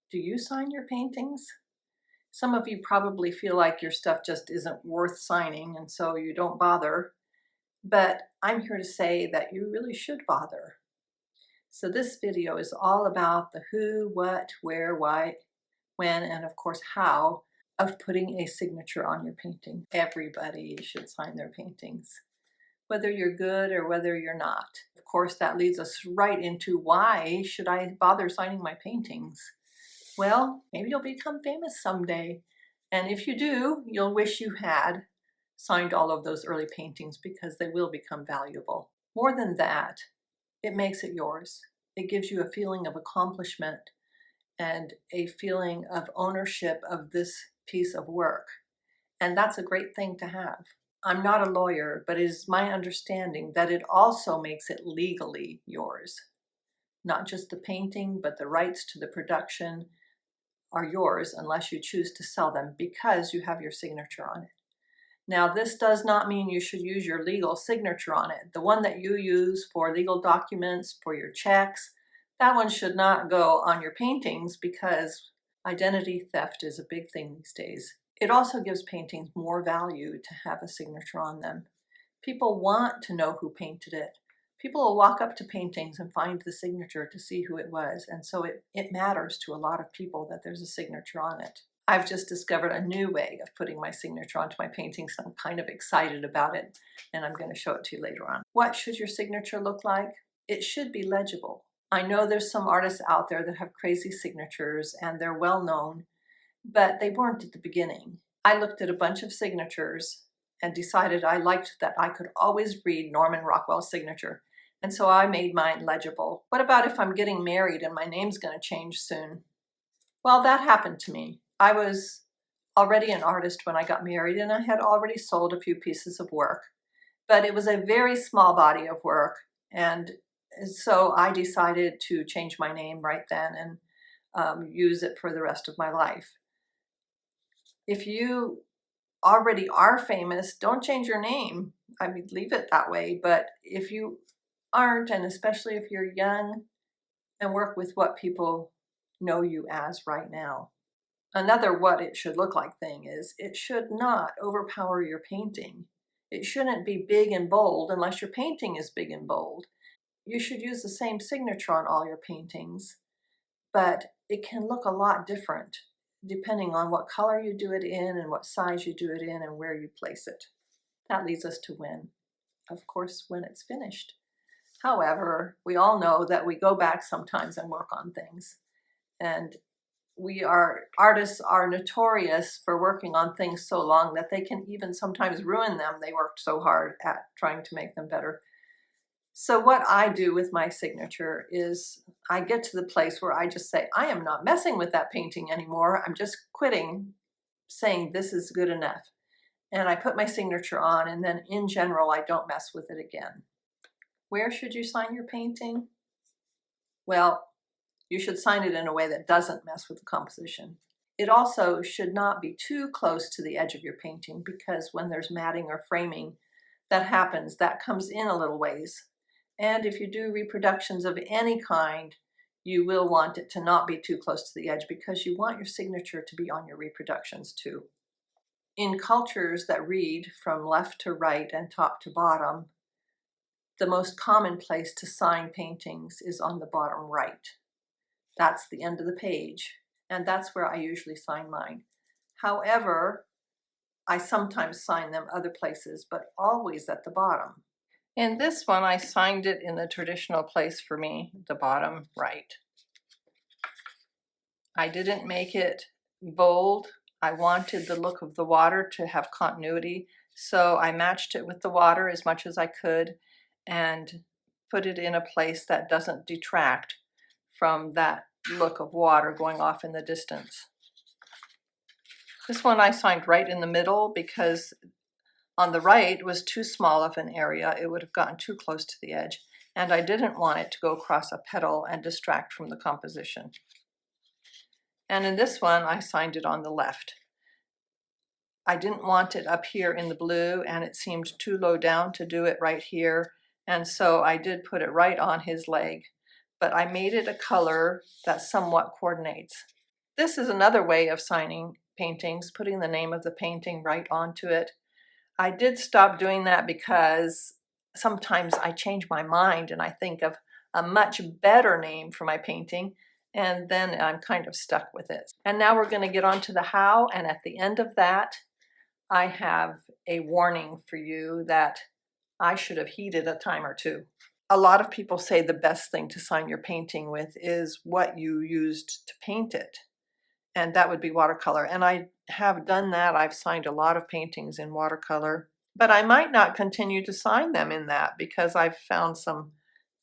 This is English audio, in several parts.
Do you sign your paintings? Some of you probably feel like your stuff just isn't worth signing and so you don't bother, but I'm here to say that you really should bother. So this video is all about the who, what, where, why, when, and of course how of putting a signature on your painting. Everybody should sign their paintings, whether you're good or whether you're not. Of course, that leads us right into why should I bother signing my paintings? Well, maybe you'll become famous someday. And if you do, you'll wish you had signed all of those early paintings because they will become valuable. More than that, it makes it yours. It gives you a feeling of accomplishment and a feeling of ownership of this piece of work. And that's a great thing to have. I'm not a lawyer, but it is my understanding that it also makes it legally yours. Not just the painting, but the rights to the production are yours unless you choose to sell them because you have your signature on it. Now, this does not mean you should use your legal signature on it. The one that you use for legal documents, for your checks, that one should not go on your paintings because identity theft is a big thing these days. It also gives paintings more value to have a signature on them. People want to know who painted it. People will walk up to paintings and find the signature to see who it was, and so it matters to a lot of people that there's a signature on it. I've just discovered a new way of putting my signature onto my paintings, so I'm kind of excited about it, and I'm going to show it to you later on. What should your signature look like? It should be legible. I know there's some artists out there that have crazy signatures, and they're well known, but they weren't at the beginning. I looked at a bunch of signatures and decided I liked that I could always read Norman Rockwell's signature. And so I made mine legible. What about if I'm getting married and my name's going to change soon? Well, that happened to me. I was already an artist when I got married and I had already sold a few pieces of work, but it was a very small body of work. And so I decided to change my name right then and use it for the rest of my life. If you already are famous, don't change your name. I mean, leave it that way. But if you aren't, and especially if you're young, and work with what people know you as right now. Another what it should look like thing is it should not overpower your painting. It shouldn't be big and bold unless your painting is big and bold. You should use the same signature on all your paintings, but it can look a lot different depending on what color you do it in and what size you do it in and where you place it. That leads us to when. Of course, when it's finished. However, we all know that we go back sometimes and work on things. And artists are notorious for working on things so long that they can even sometimes ruin them. They worked so hard at trying to make them better. So what I do with my signature is I get to the place where I just say, I am not messing with that painting anymore. I'm just quitting, saying this is good enough. And I put my signature on, and then in general, I don't mess with it again. Where should you sign your painting? Well, you should sign it in a way that doesn't mess with the composition. It also should not be too close to the edge of your painting because when there's matting or framing, that happens. That comes in a little ways. And if you do reproductions of any kind, you will want it to not be too close to the edge because you want your signature to be on your reproductions too. In cultures that read from left to right and top to bottom, the most common place to sign paintings is on the bottom right. That's the end of the page, and that's where I usually sign mine. However, I sometimes sign them other places, but always at the bottom. In this one, I signed it in the traditional place for me, the bottom right. I didn't make it bold. I wanted the look of the water to have continuity, so I matched it with the water as much as I could and put it in a place that doesn't detract from that look of water going off in the distance. This one I signed right in the middle because on the right was too small of an area. It would have gotten too close to the edge, and I didn't want it to go across a petal and distract from the composition. And in this one, I signed it on the left. I didn't want it up here in the blue, and it seemed too low down to do it right here, and so I did put it right on his leg. But I made it a color that somewhat coordinates. This is another way of signing paintings, putting the name of the painting right onto it. I did stop doing that because sometimes I change my mind and I think of a much better name for my painting, and then I'm kind of stuck with it. And now we're going to get on to the how, and at the end of that, I have a warning for you that I should have heeded a time or two. A lot of people say the best thing to sign your painting with is what you used to paint it, and that would be watercolor. And I have done that. I've signed a lot of paintings in watercolor, but I might not continue to sign them in that because I've found some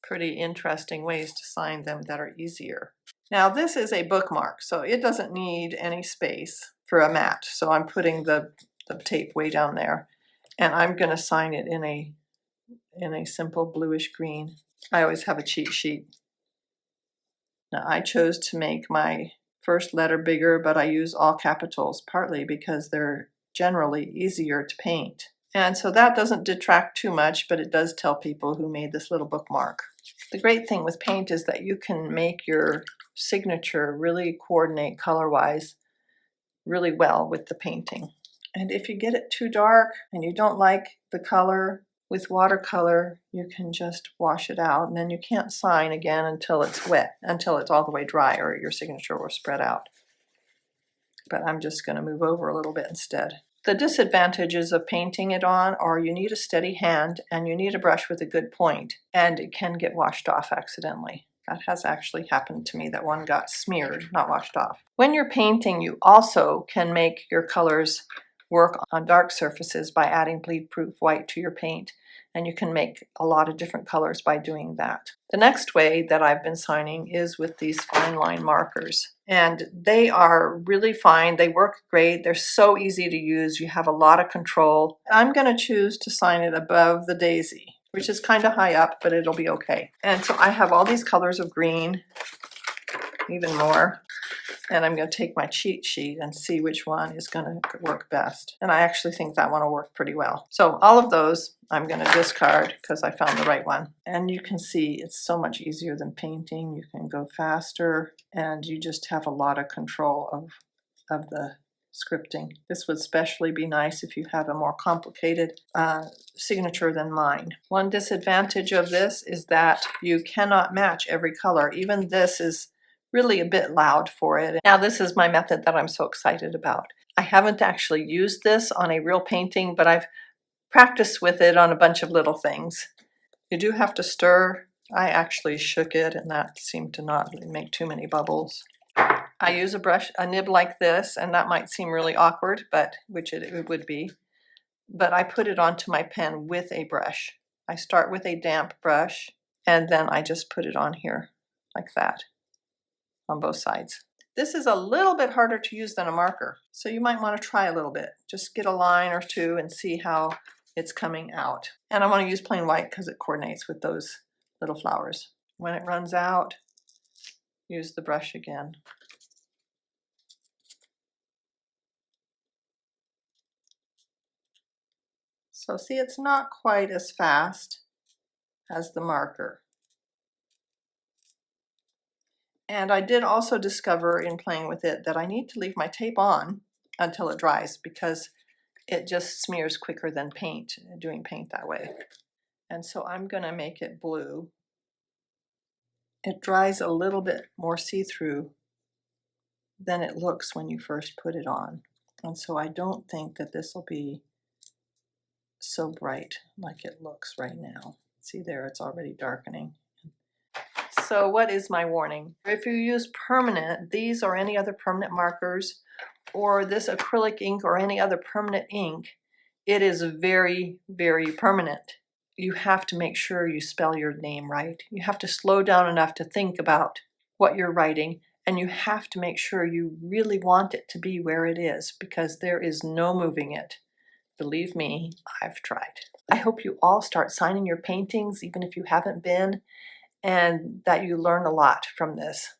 pretty interesting ways to sign them that are easier. Now this is a bookmark, so it doesn't need any space for a mat. So I'm putting the tape way down there, and I'm going to sign it in a simple bluish green. I always have a cheat sheet. Now I chose to make my first letter bigger, but I use all capitals, partly because they're generally easier to paint. And so that doesn't detract too much, but it does tell people who made this little bookmark. The great thing with paint is that you can make your signature really coordinate color-wise really well with the painting. And if you get it too dark and you don't like the color, with watercolor, you can just wash it out, and then you can't sign again until it's wet, until it's all the way dry, or your signature will spread out. But I'm just going to move over a little bit instead. The disadvantages of painting it on are you need a steady hand and you need a brush with a good point, and it can get washed off accidentally. That has actually happened to me, that one got smeared, not washed off. When you're painting, you also can make your colors work on dark surfaces by adding bleed-proof white to your paint, and you can make a lot of different colors by doing that. The next way that I've been signing is with these fine line markers, and they are really fine. They work great. They're so easy to use. You have a lot of control. I'm going to choose to sign it above the daisy, which is kind of high up, but it'll be okay. And so I have all these colors of green, even more. And I'm going to take my cheat sheet and see which one is going to work best. And I actually think that one will work pretty well. So all of those I'm going to discard because I found the right one. And you can see it's so much easier than painting. You can go faster, and you just have a lot of control of the scripting. This would especially be nice if you have a more complicated signature than mine. One disadvantage of this is that you cannot match every color. Even this is really a bit loud for it. Now this is my method that I'm so excited about. I haven't actually used this on a real painting, but I've practiced with it on a bunch of little things. You do have to stir. I actually shook it, and that seemed to not really make too many bubbles. I use a nib like this, and that might seem really awkward, but which it would be. But I put it onto my pen with a brush. I start with a damp brush, and then I just put it on here like that, on both sides. This is a little bit harder to use than a marker, so you might want to try a little bit. Just get a line or two and see how it's coming out. And I want to use plain white because it coordinates with those little flowers. When it runs out, use the brush again. So see, it's not quite as fast as the marker. And I did also discover in playing with it that I need to leave my tape on until it dries, because it just smears quicker than paint, doing paint that way. And so I'm going to make it blue. It dries a little bit more see-through than it looks when you first put it on. And so I don't think that this will be so bright like it looks right now. See there, it's already darkening. So what is my warning? If you use permanent, these or any other permanent markers, or this acrylic ink or any other permanent ink, it is very, very permanent. You have to make sure you spell your name right. You have to slow down enough to think about what you're writing, and you have to make sure you really want it to be where it is, because there is no moving it. Believe me, I've tried. I hope you all start signing your paintings, even if you haven't been, and that you learn a lot from this.